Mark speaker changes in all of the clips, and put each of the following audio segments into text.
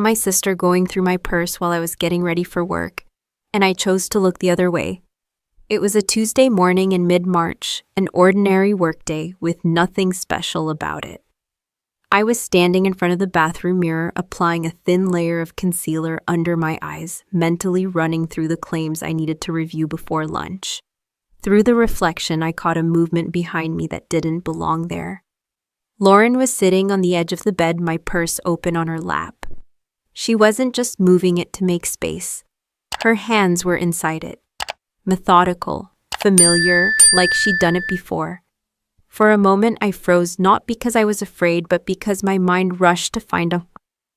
Speaker 1: My sister going through my purse while I was getting ready for work, and I chose to look the other way. It was a Tuesday morning in mid-March, an ordinary workday with nothing special about it. I was standing in front of the bathroom mirror, applying a thin layer of concealer under my eyes, mentally running through the claims I needed to review before lunch. Through the reflection, I caught a movement behind me that didn't belong there. Lauren was sitting on the edge of the bed, my purse open on her lap. She wasn't just moving it to make space. Her hands were inside it. Methodical, familiar, like she'd done it before. For a moment, I froze, not because I was afraid, but because my mind rushed to find a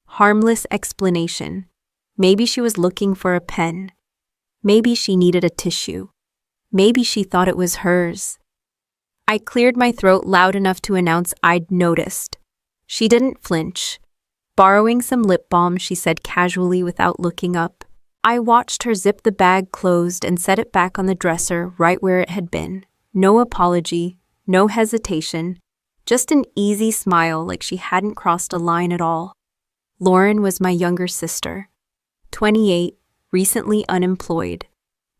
Speaker 1: harmless explanation. Maybe she was looking for a pen. Maybe she needed a tissue. Maybe she thought it was hers. I cleared my throat loud enough to announce I'd noticed. She didn't flinch. Borrowing some lip balm, she said casually without looking up. I watched her zip the bag closed and set it back on the dresser right where it had been. No apology, no hesitation, just an easy smile like she hadn't crossed a line at all. Lauren was my younger sister, 28, recently unemployed,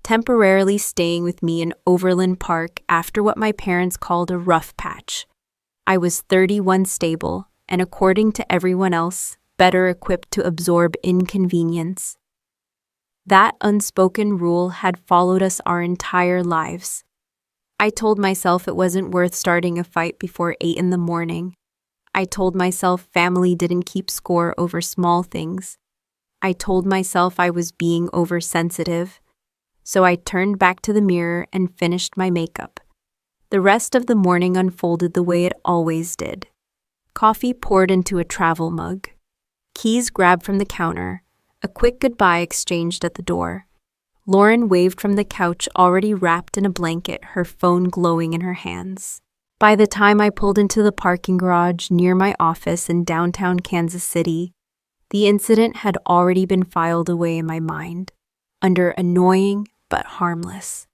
Speaker 1: temporarily staying with me in Overland Park after what my parents called a rough patch. I was 31, stable, and according to everyone else, better equipped to absorb inconvenience. That unspoken rule had followed us our entire lives. I told myself it wasn't worth starting a fight before 8 in the morning. I told myself family didn't keep score over small things. I told myself I was being oversensitive. So I turned back to the mirror and finished my makeup. The rest of the morning unfolded the way it always did. Coffee poured into a travel mug. Keys grabbed from the counter. A quick goodbye exchanged at the door. Lauren waved from the couch, already wrapped in a blanket, her phone glowing in her hands. By the time I pulled into the parking garage near my office in downtown Kansas City, the incident had already been filed away in my mind, under annoying but harmless.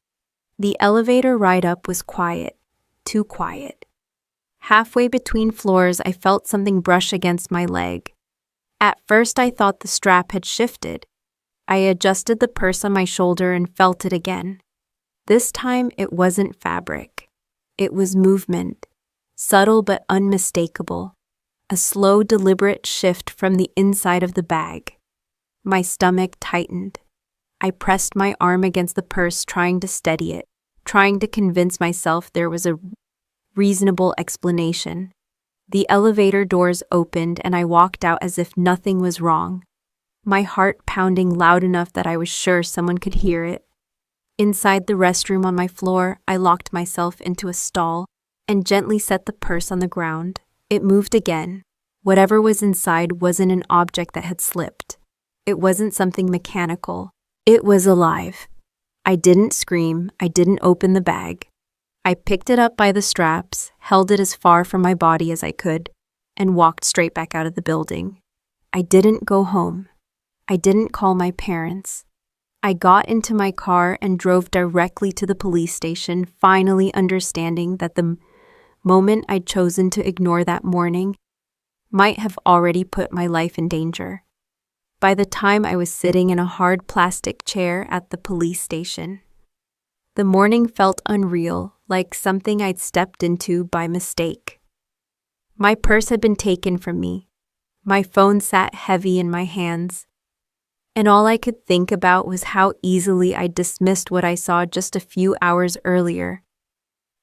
Speaker 1: The elevator ride up was quiet, too quiet. Halfway between floors, I felt something brush against my leg. At first, I thought the strap had shifted. I adjusted the purse on my shoulder and felt it again. This time, it wasn't fabric. It was movement, subtle but unmistakable. A slow, deliberate shift from the inside of the bag. My stomach tightened. I pressed my arm against the purse, trying to steady it, trying to convince myself there was a reasonable explanation. The elevator doors opened and I walked out as if nothing was wrong, my heart pounding loud enough that I was sure someone could hear it. Inside the restroom on my floor, I locked myself into a stall and gently set the purse on the ground. It moved again. Whatever was inside wasn't an object that had slipped. It wasn't something mechanical. It was alive. I didn't scream. I didn't open the bag. I picked it up by the straps, held it as far from my body as I could, and walked straight back out of the building. I didn't go home. I didn't call my parents. I got into my car and drove directly to the police station, finally understanding that the moment I'd chosen to ignore that morning might have already put my life in danger. By the time I was sitting in a hard plastic chair at the police station, the morning felt unreal, like something I'd stepped into by mistake. My purse had been taken from me. My phone sat heavy in my hands. And all I could think about was how easily I dismissed what I saw just a few hours earlier.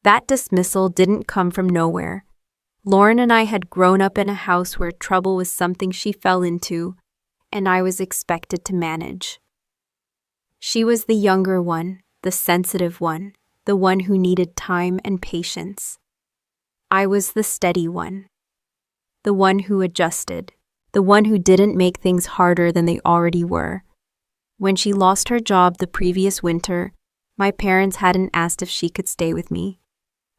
Speaker 1: That dismissal didn't come from nowhere. Lauren and I had grown up in a house where trouble was something she fell into, and I was expected to manage. She was the younger one, the sensitive one, the one who needed time and patience. I was the steady one, the one who adjusted, the one who didn't make things harder than they already were. When she lost her job the previous winter, my parents hadn't asked if she could stay with me.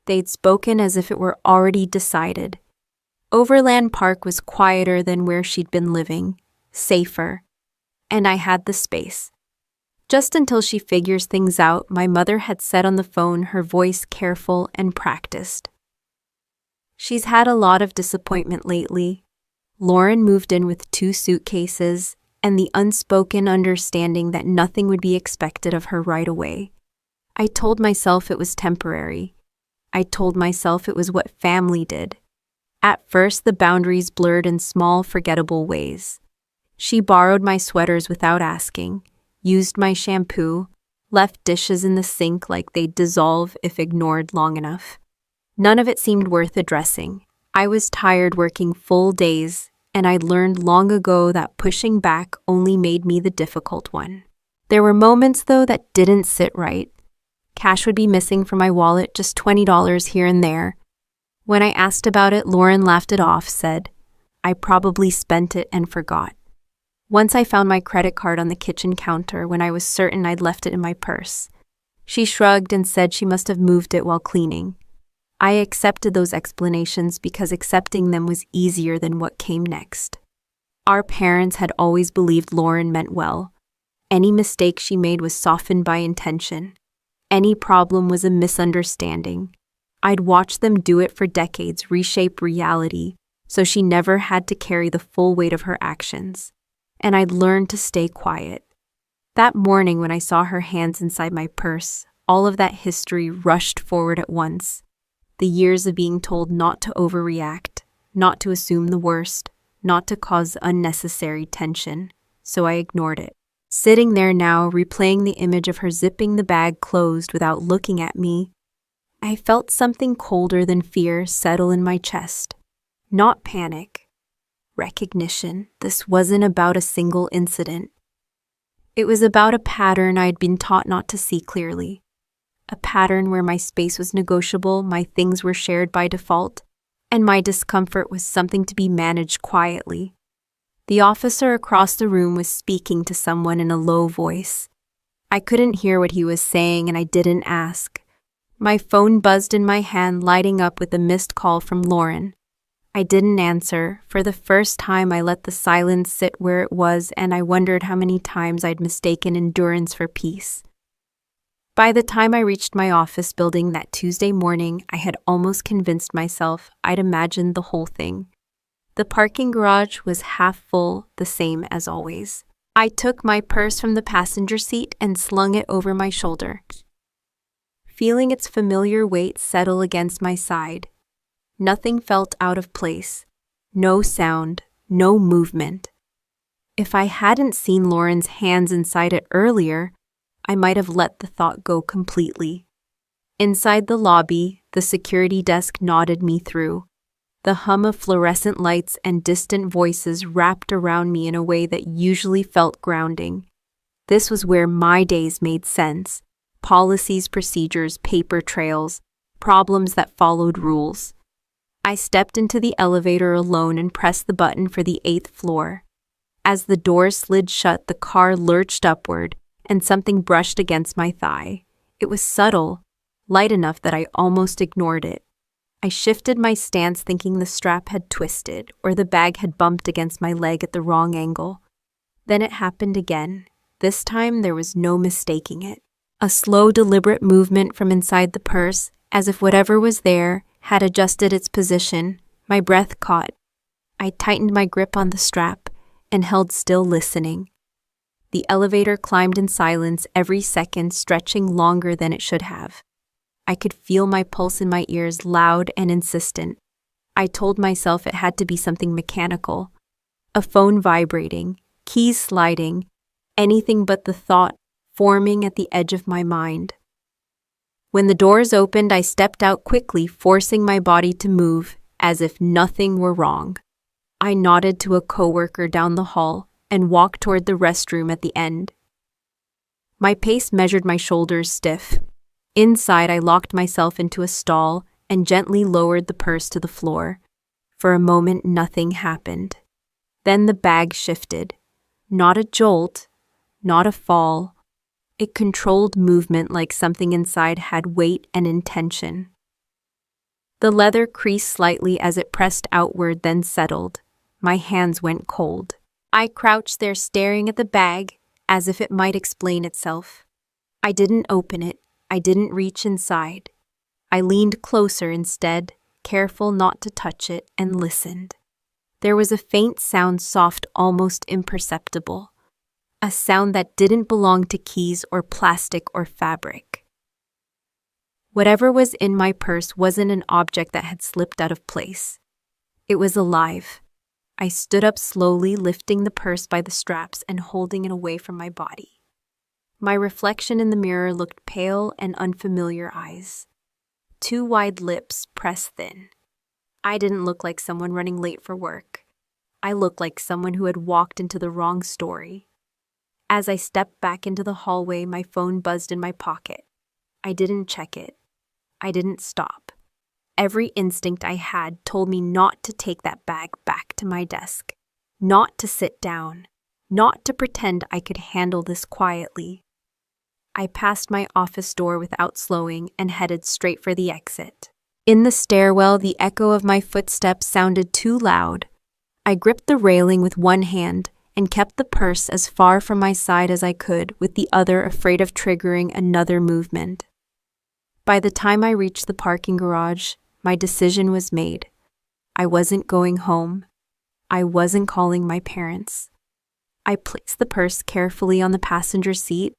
Speaker 1: They'd spoken as if it were already decided. Overland Park was quieter than where she'd been living, safer, and I had the space. Just until she figures things out, my mother had said on the phone, her voice careful and practiced. She's had a lot of disappointment lately. Lauren moved in with 2 suitcases and the unspoken understanding that nothing would be expected of her right away. I told myself it was temporary. I told myself it was what family did. At first, the boundaries blurred in small, forgettable ways. She borrowed my sweaters without asking, used my shampoo, left dishes in the sink like they'd dissolve if ignored long enough. None of it seemed worth addressing. I was tired working full days, and I'd learned long ago that pushing back only made me the difficult one. There were moments, though, that didn't sit right. Cash would be missing from my wallet, just $20 here and there. When I asked about it, Lauren laughed it off, said, "I probably spent it and forgot." Once I found my credit card on the kitchen counter when I was certain I'd left it in my purse. She shrugged and said she must have moved it while cleaning. I accepted those explanations because accepting them was easier than what came next. Our parents had always believed Lauren meant well. Any mistake she made was softened by intention. Any problem was a misunderstanding. I'd watched them do it for decades, reshape reality, so she never had to carry the full weight of her actions. And I'd learned to stay quiet. That morning when I saw her hands inside my purse, all of that history rushed forward at once. The years of being told not to overreact, not to assume the worst, not to cause unnecessary tension, so I ignored it. Sitting there now, replaying the image of her zipping the bag closed without looking at me, I felt something colder than fear settle in my chest. Not panic. Recognition. This wasn't about a single incident. It was about a pattern I'd been taught not to see clearly. A pattern where my space was negotiable, my things were shared by default, and my discomfort was something to be managed quietly. The officer across the room was speaking to someone in a low voice. I couldn't hear what he was saying, and I didn't ask. My phone buzzed in my hand, lighting up with a missed call from Lauren. I didn't answer. For the first time, I let the silence sit where it was, and I wondered how many times I'd mistaken endurance for peace. By the time I reached my office building that Tuesday morning, I had almost convinced myself I'd imagined the whole thing. The parking garage was half full, the same as always. I took my purse from the passenger seat and slung it over my shoulder, feeling its familiar weight settle against my side. Nothing felt out of place. No sound, no movement. If I hadn't seen Lauren's hands inside it earlier, I might have let the thought go completely. Inside the lobby, the security desk nodded me through. The hum of fluorescent lights and distant voices wrapped around me in a way that usually felt grounding. This was where my days made sense. Policies, procedures, paper trails, problems that followed rules. I stepped into the elevator alone and pressed the button for the 8th floor. As the doors slid shut, the car lurched upward, and something brushed against my thigh. It was subtle, light enough that I almost ignored it. I shifted my stance thinking the strap had twisted or the bag had bumped against my leg at the wrong angle. Then it happened again. This time there was no mistaking it. A slow, deliberate movement from inside the purse, as if whatever was there had adjusted its position. My breath caught. I tightened my grip on the strap and held still, listening. The elevator climbed in silence, every second stretching longer than it should have. I could feel my pulse in my ears, loud and insistent. I told myself it had to be something mechanical. A phone vibrating, keys sliding, anything but the thought forming at the edge of my mind. When the doors opened, I stepped out quickly, forcing my body to move, as if nothing were wrong. I nodded to a coworker down the hall and walked toward the restroom at the end. My pace measured my shoulders stiff. Inside, I locked myself into a stall and gently lowered the purse to the floor. For a moment, nothing happened. Then the bag shifted. Not a jolt, not a fall. It controlled movement like something inside had weight and intention. The leather creased slightly as it pressed outward, then settled. My hands went cold. I crouched there staring at the bag as if it might explain itself. I didn't open it. I didn't reach inside. I leaned closer instead, careful not to touch it, and listened. There was a faint sound, soft, almost imperceptible. A sound that didn't belong to keys or plastic or fabric. Whatever was in my purse wasn't an object that had slipped out of place. It was alive. I stood up slowly, lifting the purse by the straps and holding it away from my body. My reflection in the mirror looked pale and unfamiliar eyes. Two wide lips pressed thin. I didn't look like someone running late for work. I looked like someone who had walked into the wrong story. As I stepped back into the hallway, my phone buzzed in my pocket. I didn't check it. I didn't stop. Every instinct I had told me not to take that bag back to my desk, not to sit down, not to pretend I could handle this quietly. I passed my office door without slowing and headed straight for the exit. In the stairwell, the echo of my footsteps sounded too loud. I gripped the railing with one hand and kept the purse as far from my side as I could, with the other afraid of triggering another movement. By the time I reached the parking garage, my decision was made. I wasn't going home. I wasn't calling my parents. I placed the purse carefully on the passenger seat,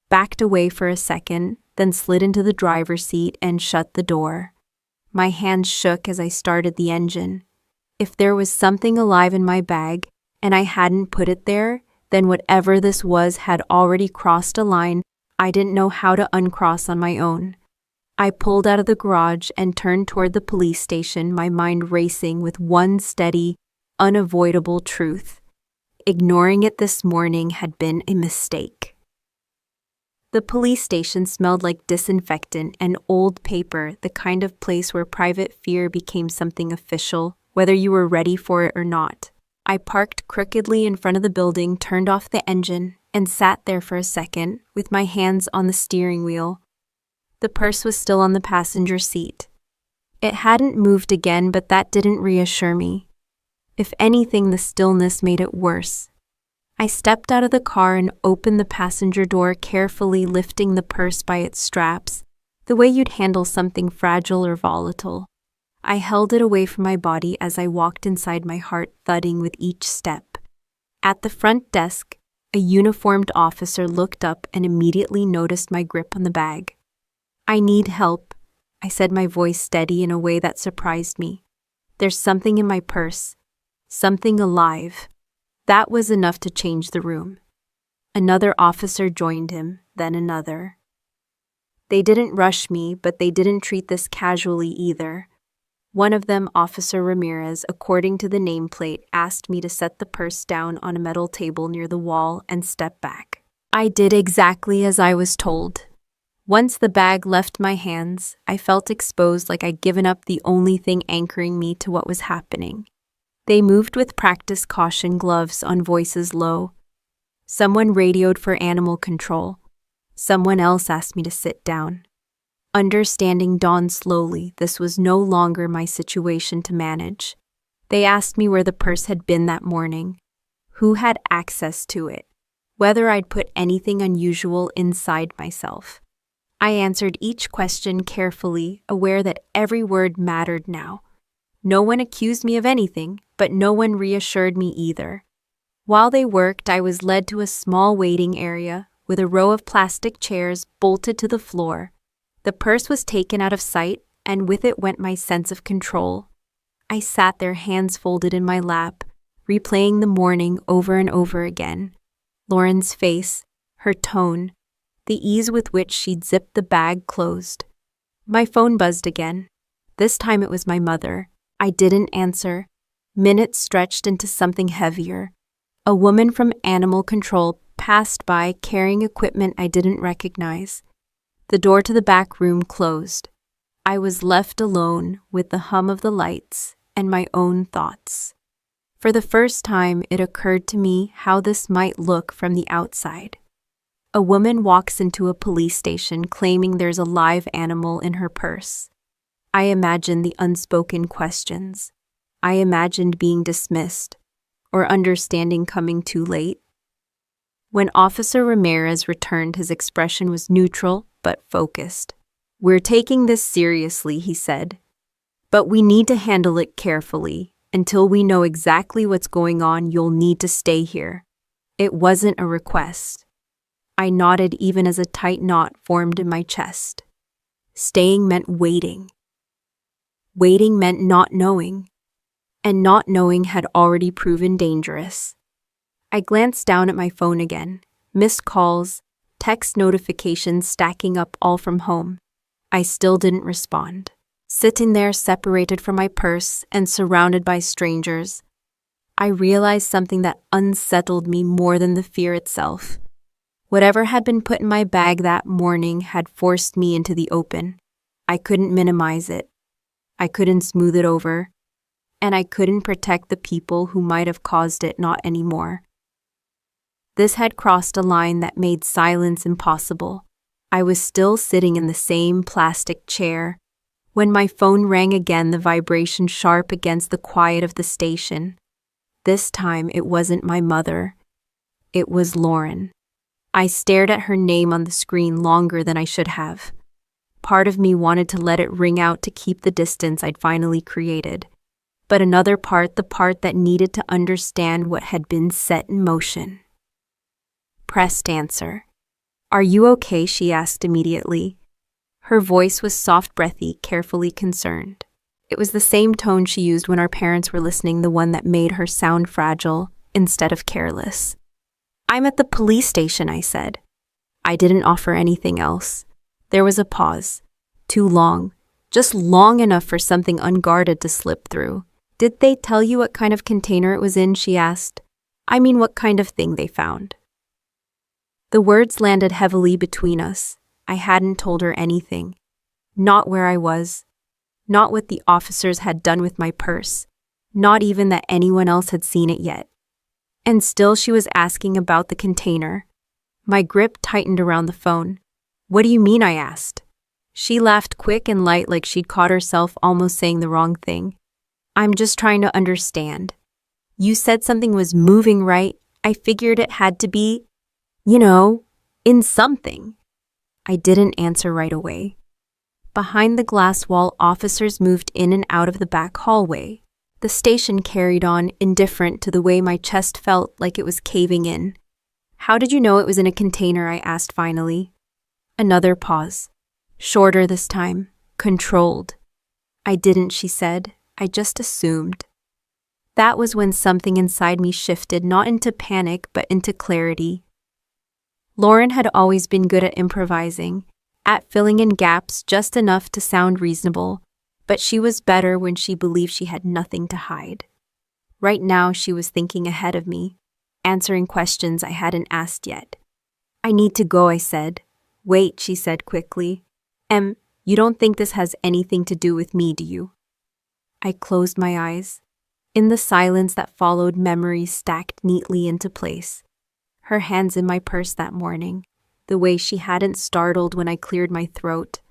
Speaker 1: backed away for a second, then slid into the driver's seat and shut the door. My hands shook as I started the engine. If there was something alive in my bag, and I hadn't put it there, then whatever this was had already crossed a line I didn't know how to uncross on my own. I pulled out of the garage and turned toward the police station, my mind racing with one steady, unavoidable truth. Ignoring it this morning had been a mistake. The police station smelled like disinfectant and old paper, the kind of place where private fear became something official, whether you were ready for it or not. I parked crookedly in front of the building, turned off the engine, and sat there for a second, with my hands on the steering wheel. The purse was still on the passenger seat. It hadn't moved again, but that didn't reassure me. If anything, the stillness made it worse. I stepped out of the car and opened the passenger door, carefully lifting the purse by its straps, the way you'd handle something fragile or volatile. I held it away from my body as I walked inside, my heart thudding with each step. At the front desk, a uniformed officer looked up and immediately noticed my grip on the bag. "I need help," I said, my voice steady in a way that surprised me. "There's something in my purse. Something alive." That was enough to change the room. Another officer joined him, then another. They didn't rush me, but they didn't treat this casually either. One of them, Officer Ramirez, according to the nameplate, asked me to set the purse down on a metal table near the wall and step back. I did exactly as I was told. Once the bag left my hands, I felt exposed, like I'd given up the only thing anchoring me to what was happening. They moved with practiced caution, gloves on, voices low. Someone radioed for animal control. Someone else asked me to sit down. Understanding dawned slowly. This was no longer my situation to manage. They asked me where the purse had been that morning, who had access to it, whether I'd put anything unusual inside myself. I answered each question carefully, aware that every word mattered now. No one accused me of anything, but no one reassured me either. While they worked, I was led to a small waiting area with a row of plastic chairs bolted to the floor. The purse was taken out of sight, and with it went my sense of control. I sat there, hands folded in my lap, replaying the morning over and over again. Lauren's face, her tone, the ease with which she'd zipped the bag closed. My phone buzzed again. This time it was my mother. I didn't answer. Minutes stretched into something heavier. A woman from animal control passed by carrying equipment I didn't recognize. The door to the back room closed. I was left alone with the hum of the lights and my own thoughts. For the first time, it occurred to me how this might look from the outside. A woman walks into a police station claiming there's a live animal in her purse. I imagined the unspoken questions. I imagined being dismissed, or understanding coming too late. When Officer Ramirez returned, his expression was neutral but focused. "We're taking this seriously," he said, "but we need to handle it carefully. Until we know exactly what's going on, you'll need to stay here. It wasn't a request. I nodded even as a tight knot formed in my chest. Staying meant waiting. Waiting meant not knowing. And not knowing had already proven dangerous. I glanced down at my phone again. Missed calls, text notifications stacking up, all from home. I still didn't respond. Sitting there separated from my purse and surrounded by strangers, I realized something that unsettled me more than the fear itself. Whatever had been put in my bag that morning had forced me into the open. I couldn't minimize it. I couldn't smooth it over. And I couldn't protect the people who might have caused it, not anymore. This had crossed a line that made silence impossible. I was still sitting in the same plastic chair when my phone rang again, the vibration sharp against the quiet of the station. This time it wasn't my mother. It was Lauren. I stared at her name on the screen longer than I should have. Part of me wanted to let it ring out to keep the distance I'd finally created. But another part, the part that needed to understand what had been set in motion, pressed answer. "Are you okay?" she asked immediately. Her voice was soft, breathy, carefully concerned. It was the same tone she used when our parents were listening, the one that made her sound fragile instead of careless. "I'm at the police station," I said. I didn't offer anything else. There was a pause. Too long. Just long enough for something unguarded to slip through. "Did they tell you what kind of container it was in?" she asked. "I mean, what kind of thing they found?" The words landed heavily between us. I hadn't told her anything. Not where I was. Not what the officers had done with my purse. Not even that anyone else had seen it yet. And still she was asking about the container. My grip tightened around the phone. "What do you mean?" I asked. She laughed quick and light, like she'd caught herself almost saying the wrong thing. "I'm just trying to understand. You said something was moving, right? I figured it had to be, in something." I didn't answer right away. Behind the glass wall, officers moved in and out of the back hallway. The station carried on, indifferent to the way my chest felt like it was caving in. "How did you know it was in a container?" I asked finally. Another pause. Shorter this time. Controlled. "I didn't," she said. "I just assumed." That was when something inside me shifted, not into panic, but into clarity. Lauren had always been good at improvising, at filling in gaps just enough to sound reasonable, but she was better when she believed she had nothing to hide. Right now, she was thinking ahead of me, answering questions I hadn't asked yet. "I need to go," I said. "Wait," she said quickly. You don't think this has anything to do with me, do you?" I closed my eyes. In the silence that followed, memories stacked neatly into place. Her hands in my purse that morning, the way she hadn't startled when I cleared my throat,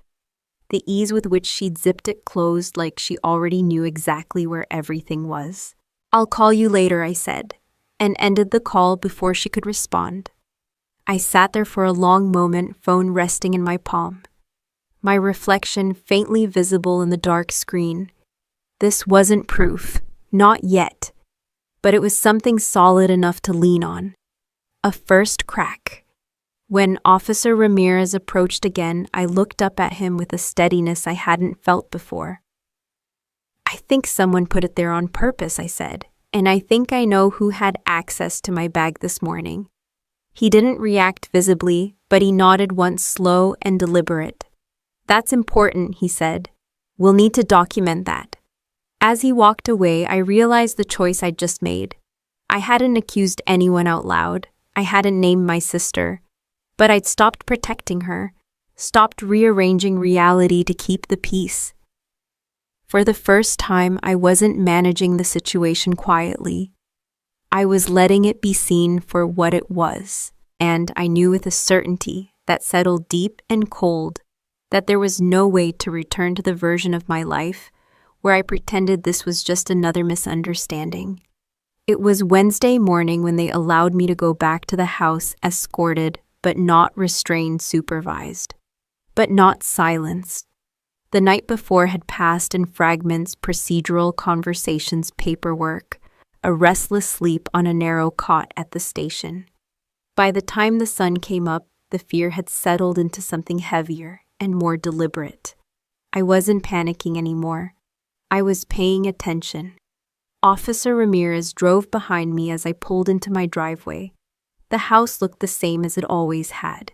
Speaker 1: the ease with which she'd zipped it closed like she already knew exactly where everything was. "I'll call you later," I said, and ended the call before she could respond. I sat there for a long moment, phone resting in my palm. My reflection faintly visible in the dark screen. This wasn't proof, not yet, but it was something solid enough to lean on. A first crack. When Officer Ramirez approached again, I looked up at him with a steadiness I hadn't felt before. "I think someone put it there on purpose," I said, "and I think I know who had access to my bag this morning." He didn't react visibly, but he nodded once, slow and deliberate. "That's important," he said. "We'll need to document that." As he walked away, I realized the choice I'd just made. I hadn't accused anyone out loud. I hadn't named my sister. But I'd stopped protecting her, stopped rearranging reality to keep the peace. For the first time, I wasn't managing the situation quietly. I was letting it be seen for what it was, and I knew with a certainty that settled deep and cold that there was no way to return to the version of my life where I pretended this was just another misunderstanding. It was Wednesday morning when they allowed me to go back to the house, escorted, but not restrained, supervised, but not silenced. The night before had passed in fragments, procedural conversations, paperwork, a restless sleep on a narrow cot at the station. By the time the sun came up, the fear had settled into something heavier and more deliberate. I wasn't panicking anymore. I was paying attention. Officer Ramirez drove behind me as I pulled into my driveway. The house looked the same as it always had.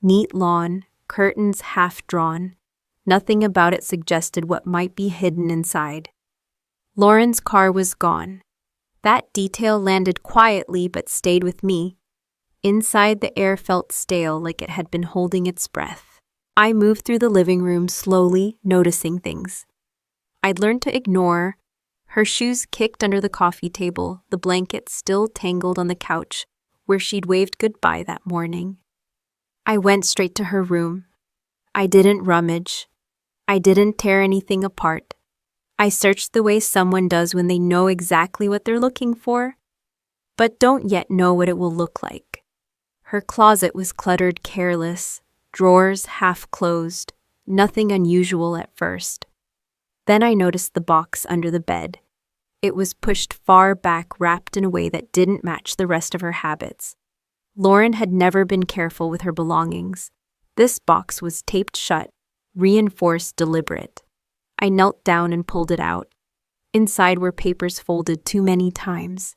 Speaker 1: Neat lawn, curtains half drawn. Nothing about it suggested what might be hidden inside. Lauren's car was gone. That detail landed quietly but stayed with me. Inside, the air felt stale, like it had been holding its breath. I moved through the living room slowly, noticing things I'd learned to ignore. Her shoes kicked under the coffee table, the blanket still tangled on the couch, where she'd waved goodbye that morning. I went straight to her room. I didn't rummage. I didn't tear anything apart. I searched the way someone does when they know exactly what they're looking for, but don't yet know what it will look like. Her closet was cluttered, careless, drawers half closed, nothing unusual at first. Then I noticed the box under the bed. It was pushed far back, wrapped in a way that didn't match the rest of her habits. Lauren had never been careful with her belongings. This box was taped shut, reinforced, deliberate. I knelt down and pulled it out. Inside were papers folded too many times.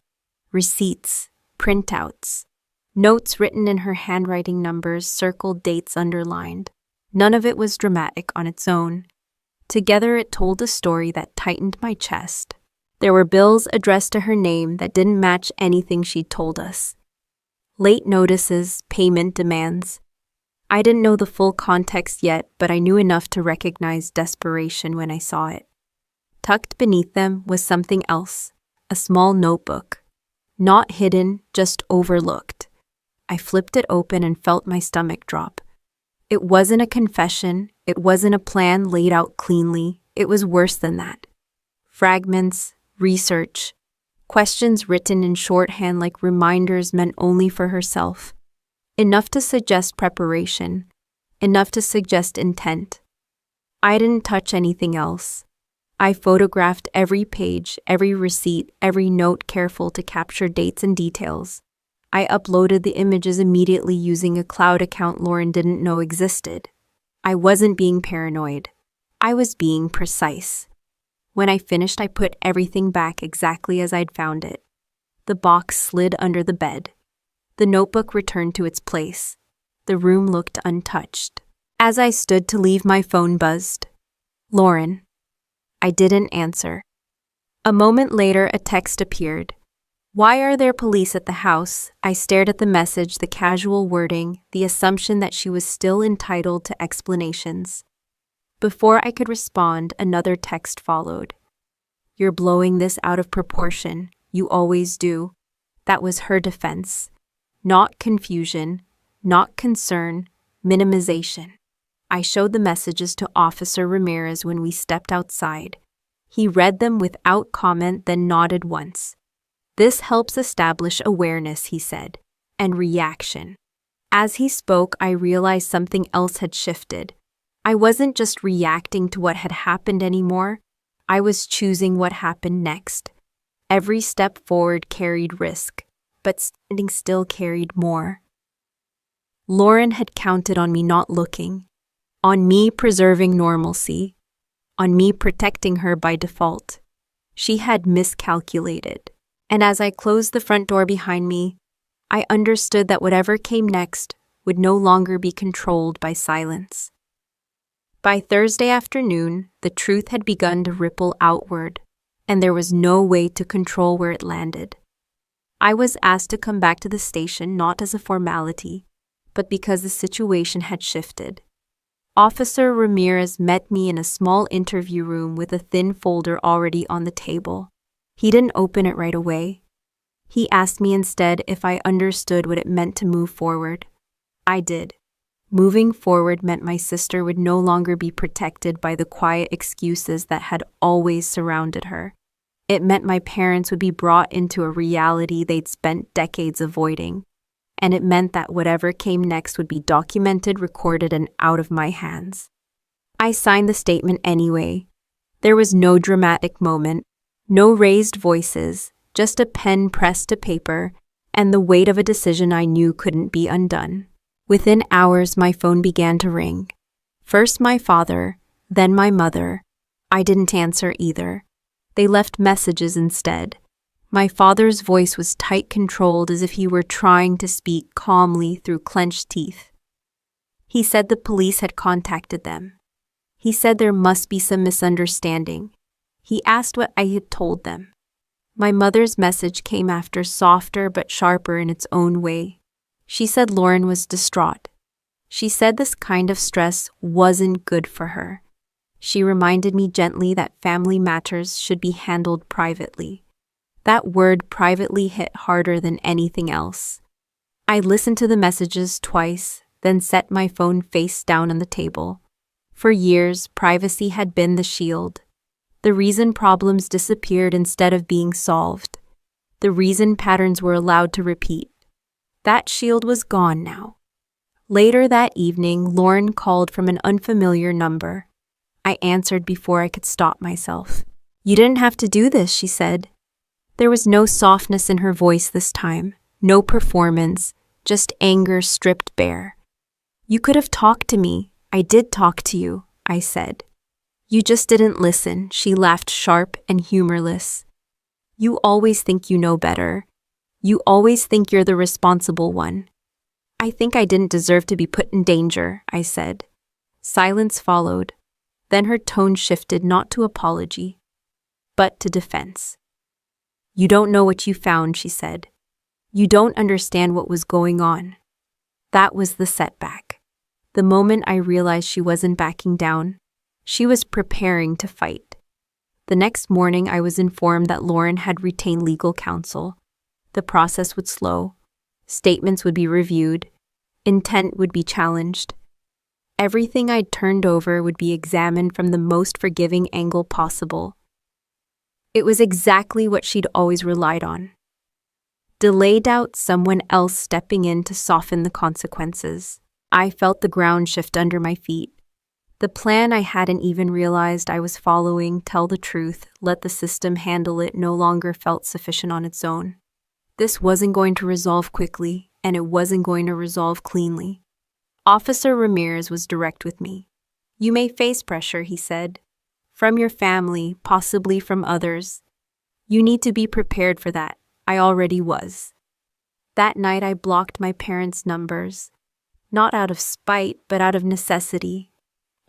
Speaker 1: Receipts, printouts, notes written in her handwriting, numbers, circled, dates underlined. None of it was dramatic on its own. Together it told a story that tightened my chest. There were bills addressed to her name that didn't match anything she'd told us. Late notices, payment demands. I didn't know the full context yet, but I knew enough to recognize desperation when I saw it. Tucked beneath them was something else, a small notebook. Not hidden, just overlooked. I flipped it open and felt my stomach drop. It wasn't a confession, it wasn't a plan laid out cleanly, it was worse than that. Fragments, research, questions written in shorthand like reminders meant only for herself. Enough to suggest preparation, enough to suggest intent. I didn't touch anything else. I photographed every page, every receipt, every note, careful to capture dates and details. I uploaded the images immediately using a cloud account Lauren didn't know existed. I wasn't being paranoid. I was being precise. When I finished, I put everything back exactly as I'd found it. The box slid under the bed. The notebook returned to its place. The room looked untouched. As I stood to leave, my phone buzzed. Lauren. I didn't answer. A moment later, a text appeared. Why are there police at the house? I stared at the message, the casual wording, the assumption that she was still entitled to explanations. Before I could respond, another text followed. You're blowing this out of proportion. You always do. That was her defense. Not confusion, not concern, minimization. I showed the messages to Officer Ramirez when we stepped outside. He read them without comment, then nodded once. This helps establish awareness, he said, and reaction. As he spoke, I realized something else had shifted. I wasn't just reacting to what had happened anymore. I was choosing what happened next. Every step forward carried risk, but standing still carried more. Lauren had counted on me not looking, on me preserving normalcy, on me protecting her by default. She had miscalculated, and as I closed the front door behind me, I understood that whatever came next would no longer be controlled by silence. By Thursday afternoon, the truth had begun to ripple outward, and there was no way to control where it landed. I was asked to come back to the station not as a formality, but because the situation had shifted. Officer Ramirez met me in a small interview room with a thin folder already on the table. He didn't open it right away. He asked me instead if I understood what it meant to move forward. I did. Moving forward meant my sister would no longer be protected by the quiet excuses that had always surrounded her. It meant my parents would be brought into a reality they'd spent decades avoiding. And it meant that whatever came next would be documented, recorded, and out of my hands. I signed the statement anyway. There was no dramatic moment, no raised voices, just a pen pressed to paper, and the weight of a decision I knew couldn't be undone. Within hours, my phone began to ring. First my father, then my mother. I didn't answer either. They left messages instead. My father's voice was tight controlled, as if he were trying to speak calmly through clenched teeth. He said the police had contacted them. He said there must be some misunderstanding. He asked what I had told them. My mother's message came after, softer but sharper in its own way. She said Lauren was distraught. She said this kind of stress wasn't good for her. She reminded me gently that family matters should be handled privately. That word privately hit harder than anything else. I listened to the messages twice, then set my phone face down on the table. For years, privacy had been the shield. The reason problems disappeared instead of being solved. The reason patterns were allowed to repeat. That shield was gone now. Later that evening, Lauren called from an unfamiliar number. I answered before I could stop myself. "You didn't have to do this," she said. There was no softness in her voice this time, no performance, just anger stripped bare. "You could have talked to me. I did talk to you," I said. "You just didn't listen," she laughed, sharp and humorless. "You always think you know better. You always think you're the responsible one." "I think I didn't deserve to be put in danger," I said. Silence followed. Then her tone shifted not to apology, but to defense. "You don't know what you found," she said. "You don't understand what was going on." That was the setback. The moment I realized she wasn't backing down, she was preparing to fight. The next morning, I was informed that Lauren had retained legal counsel. The process would slow. Statements would be reviewed. Intent would be challenged. Everything I'd turned over would be examined from the most forgiving angle possible. It was exactly what she'd always relied on. Delayed out, someone else stepping in to soften the consequences. I felt the ground shift under my feet. The plan I hadn't even realized I was following, tell the truth, let the system handle it, no longer felt sufficient on its own. This wasn't going to resolve quickly, and it wasn't going to resolve cleanly. Officer Ramirez was direct with me. "You may face pressure," he said. "From your family, possibly from others. You need to be prepared for that." I already was. That night I blocked my parents' numbers. Not out of spite, but out of necessity.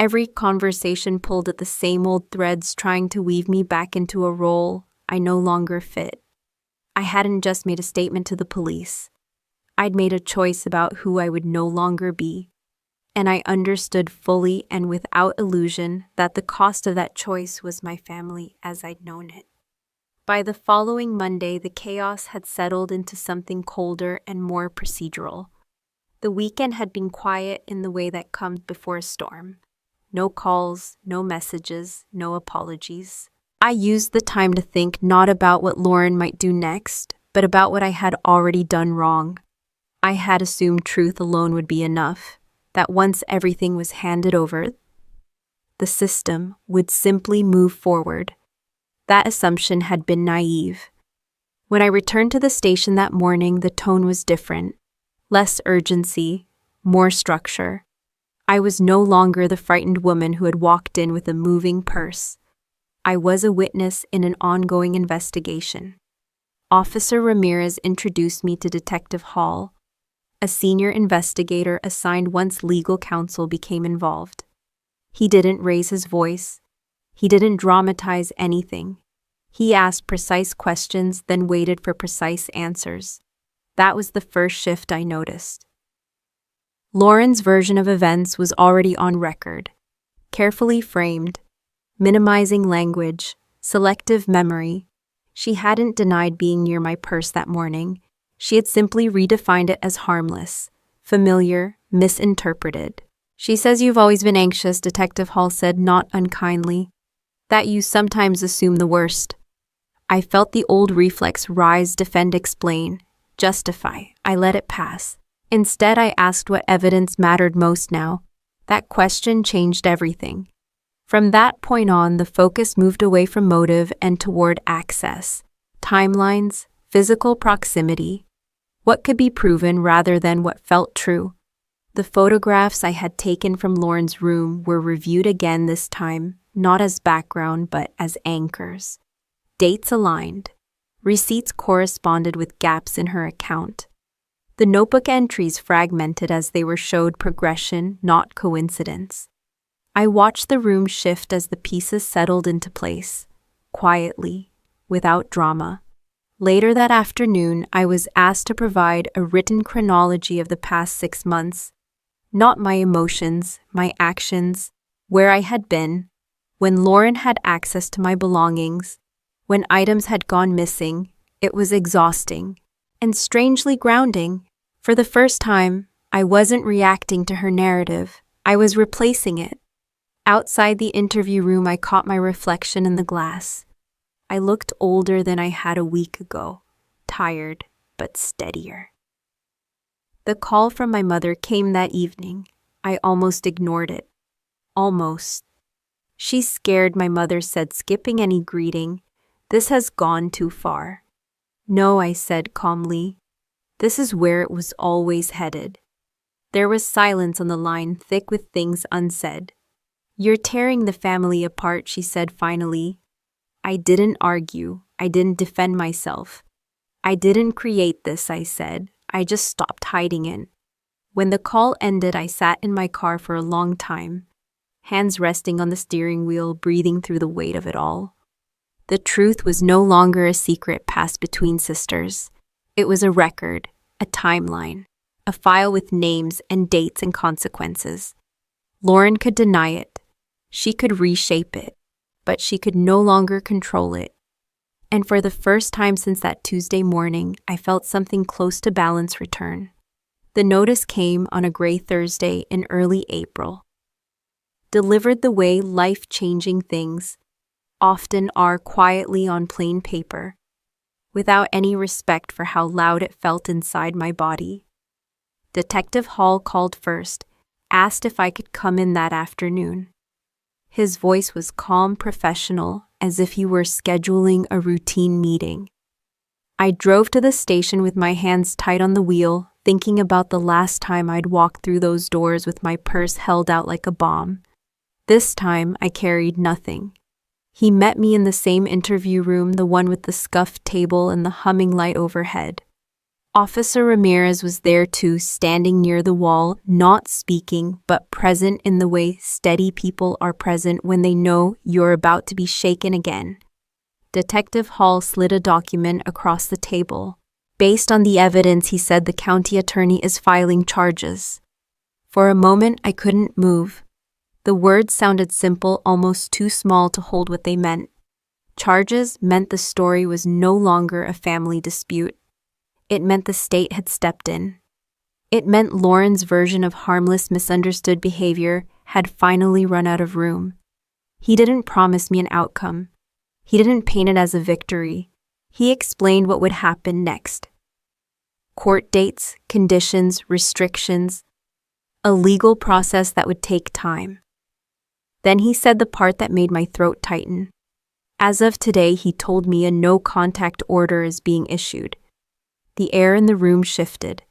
Speaker 1: Every conversation pulled at the same old threads, trying to weave me back into a role I no longer fit. I hadn't just made a statement to the police. I'd made a choice about who I would no longer be. And I understood fully and without illusion that the cost of that choice was my family as I'd known it. By the following Monday, the chaos had settled into something colder and more procedural. The weekend had been quiet in the way that comes before a storm. No calls, no messages, no apologies. I used the time to think not about what Lauren might do next, but about what I had already done wrong. I had assumed truth alone would be enough, that once everything was handed over, the system would simply move forward. That assumption had been naive. When I returned to the station that morning, the tone was different. Less urgency, more structure. I was no longer the frightened woman who had walked in with a moving purse. I was a witness in an ongoing investigation. Officer Ramirez introduced me to Detective Hall, a senior investigator assigned once legal counsel became involved. He didn't raise his voice. He didn't dramatize anything. He asked precise questions, then waited for precise answers. That was the first shift I noticed. Lauren's version of events was already on record, carefully framed, minimizing language, selective memory. She hadn't denied being near my purse that morning. She had simply redefined it as harmless, familiar, misinterpreted. "She says you've always been anxious," Detective Hall said, not unkindly. "That you sometimes assume the worst." I felt the old reflex rise, defend, explain, justify. I let it pass. Instead, I asked what evidence mattered most now. That question changed everything. From that point on, the focus moved away from motive and toward access, timelines, physical proximity, what could be proven rather than what felt true. The photographs I had taken from Lauren's room were reviewed again this time, not as background but as anchors. Dates aligned. Receipts corresponded with gaps in her account. The notebook entries fragmented as they were showed progression, not coincidence. I watched the room shift as the pieces settled into place, quietly, without drama. Later that afternoon, I was asked to provide a written chronology of the past 6 months. Not my emotions, my actions, where I had been, when Lauren had access to my belongings, when items had gone missing. It was exhausting and strangely grounding. For the first time, I wasn't reacting to her narrative. I was replacing it. Outside the interview room, I caught my reflection in the glass. I looked older than I had a week ago, tired but steadier. The call from my mother came that evening. I almost ignored it. Almost. She's scared, my mother said, skipping any greeting. This has gone too far. No, I said calmly. This is where it was always headed. There was silence on the line, thick with things unsaid. You're tearing the family apart, she said finally. I didn't argue. I didn't defend myself. I didn't create this, I said. I just stopped hiding it. When the call ended, I sat in my car for a long time, hands resting on the steering wheel, breathing through the weight of it all. The truth was no longer a secret passed between sisters. It was a record, a timeline, a file with names and dates and consequences. Lauren could deny it. She could reshape it, but she could no longer control it. And for the first time since that Tuesday morning, I felt something close to balance return. The notice came on a gray Thursday in early April. Delivered the way life-changing things often are, quietly on plain paper, without any respect for how loud it felt inside my body. Detective Hall called first, asked if I could come in that afternoon. His voice was calm, professional, as if he were scheduling a routine meeting. I drove to the station with my hands tight on the wheel, thinking about the last time I'd walked through those doors with my purse held out like a bomb. This time, I carried nothing. He met me in the same interview room, the one with the scuffed table and the humming light overhead. Officer Ramirez was there too, standing near the wall, not speaking, but present in the way steady people are present when they know you're about to be shaken again. Detective Hall slid a document across the table. Based on the evidence, he said, the county attorney is filing charges. For a moment, I couldn't move. The words sounded simple, almost too small to hold what they meant. Charges meant the story was no longer a family dispute. It meant the state had stepped in. It meant Lauren's version of harmless, misunderstood behavior had finally run out of room. He didn't promise me an outcome. He didn't paint it as a victory. He explained what would happen next. Court dates, conditions, restrictions, a legal process that would take time. Then he said the part that made my throat tighten. As of today, he told me a no-contact order is being issued. The air in the room shifted.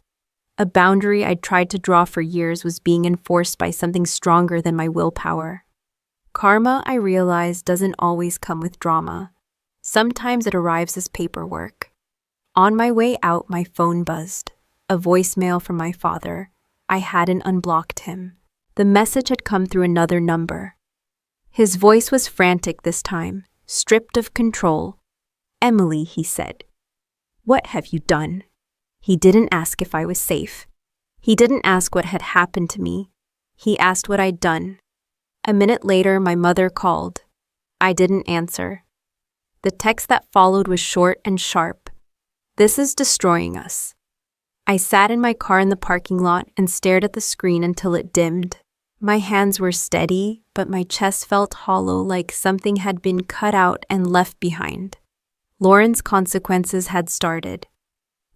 Speaker 1: A boundary I'd tried to draw for years was being enforced by something stronger than my willpower. Karma, I realized, doesn't always come with drama. Sometimes it arrives as paperwork. On my way out, my phone buzzed. A voicemail from my father. I hadn't unblocked him. The message had come through another number. His voice was frantic this time, stripped of control. "Emily," he said. "What have you done?" He didn't ask if I was safe. He didn't ask what had happened to me. He asked what I'd done. A minute later, my mother called. I didn't answer. The text that followed was short and sharp. "This is destroying us." I sat in my car in the parking lot and stared at the screen until it dimmed. My hands were steady, but my chest felt hollow, like something had been cut out and left behind. Lauren's consequences had started.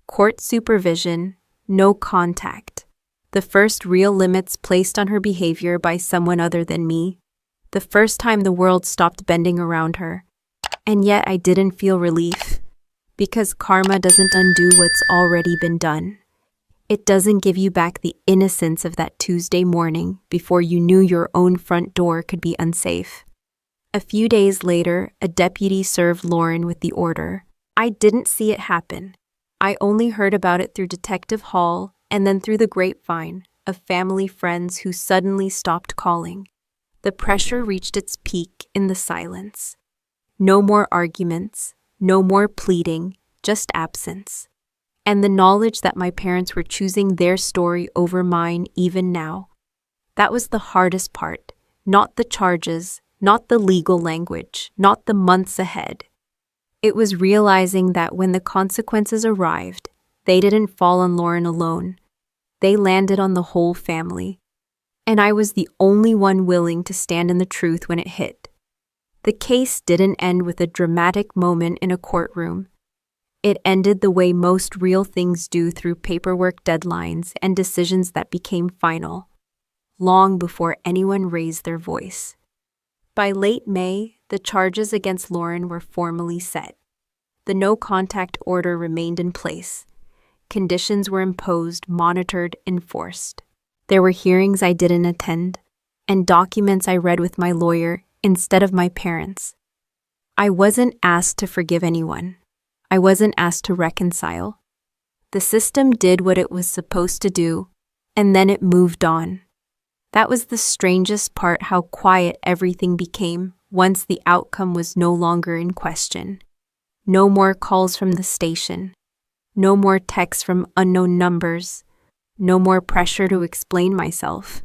Speaker 1: Court supervision, no contact. The first real limits placed on her behavior by someone other than me. the first time the world stopped bending around her. And yet I didn't feel relief, because karma doesn't undo what's already been done. It doesn't give you back the innocence of that Tuesday morning before you knew your own front door could be unsafe. A few days later, a deputy served Lauren with the order. I didn't see it happen. I only heard about it through Detective Hall and then through the grapevine of family friends who suddenly stopped calling. The pressure reached its peak in the silence. No more arguments, no more pleading, just absence. And the knowledge that my parents were choosing their story over mine even now. That was the hardest part, not the charges, not the legal language, not the months ahead. It was realizing that when the consequences arrived, they didn't fall on Lauren alone. They landed on the whole family. And I was the only one willing to stand in the truth when it hit. The case didn't end with a dramatic moment in a courtroom. It ended the way most real things do, through paperwork deadlines and decisions that became final, long before anyone raised their voice. By late May, the charges against Lauren were formally set. The no-contact order remained in place. Conditions were imposed, monitored, enforced. There were hearings I didn't attend, and documents I read with my lawyer instead of my parents. I wasn't asked to forgive anyone. I wasn't asked to reconcile. The system did what it was supposed to do, and then it moved on. That was the strangest part, how quiet everything became once the outcome was no longer in question. No more calls from the station. No more texts from unknown numbers. No more pressure to explain myself.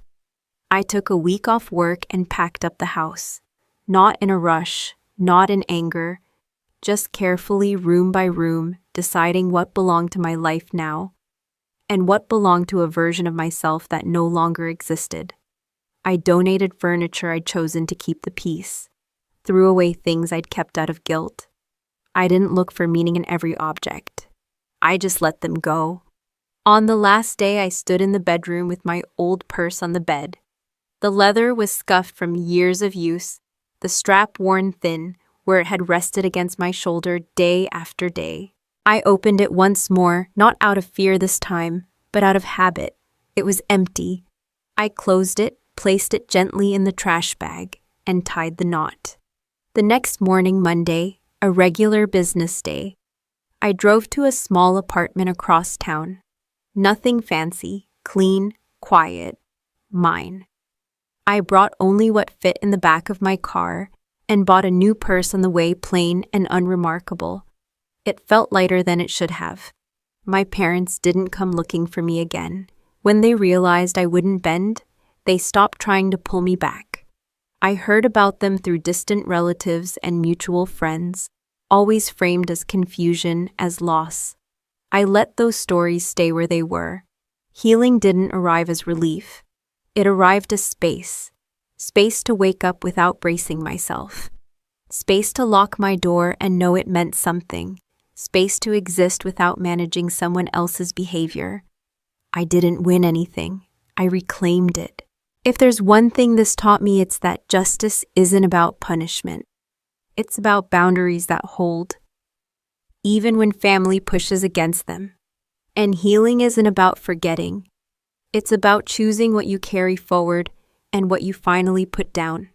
Speaker 1: I took a week off work and packed up the house. Not in a rush, not in anger, just carefully, room by room, deciding what belonged to my life now and what belonged to a version of myself that no longer existed. I donated furniture I'd chosen to keep the peace, threw away things I'd kept out of guilt. I didn't look for meaning in every object. I just let them go. On the last day, I stood in the bedroom with my old purse on the bed. The leather was scuffed from years of use, the strap worn thin, where it had rested against my shoulder day after day. I opened it once more, not out of fear this time, but out of habit. It was empty. I closed it, placed it gently in the trash bag, and tied the knot. The next morning, Monday, a regular business day, I drove to a small apartment across town. Nothing fancy, clean, quiet, mine. I brought only what fit in the back of my car and bought a new purse on the way, plain and unremarkable. It felt lighter than it should have. My parents didn't come looking for me again. When they realized I wouldn't bend, they stopped trying to pull me back. I heard about them through distant relatives and mutual friends, always framed as confusion, as loss. I let those stories stay where they were. Healing didn't arrive as relief. It arrived as space. Space to wake up without bracing myself. Space to lock my door and know it meant something. Space to exist without managing someone else's behavior. I didn't win anything. I reclaimed it. If there's one thing this taught me, it's that justice isn't about punishment. It's about boundaries that hold, even when family pushes against them. And healing isn't about forgetting. It's about choosing what you carry forward and what you finally put down.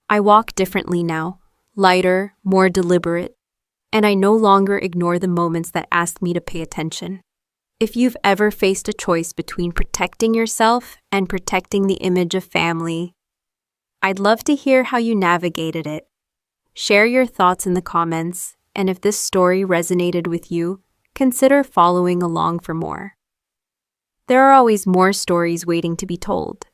Speaker 1: I walk differently now, lighter, more deliberate, and I no longer ignore the moments that ask me to pay attention. If you've ever faced a choice between protecting yourself and protecting the image of family, I'd love to hear how you navigated it. Share your thoughts in the comments, and if this story resonated with you, consider following along for more. There are always more stories waiting to be told.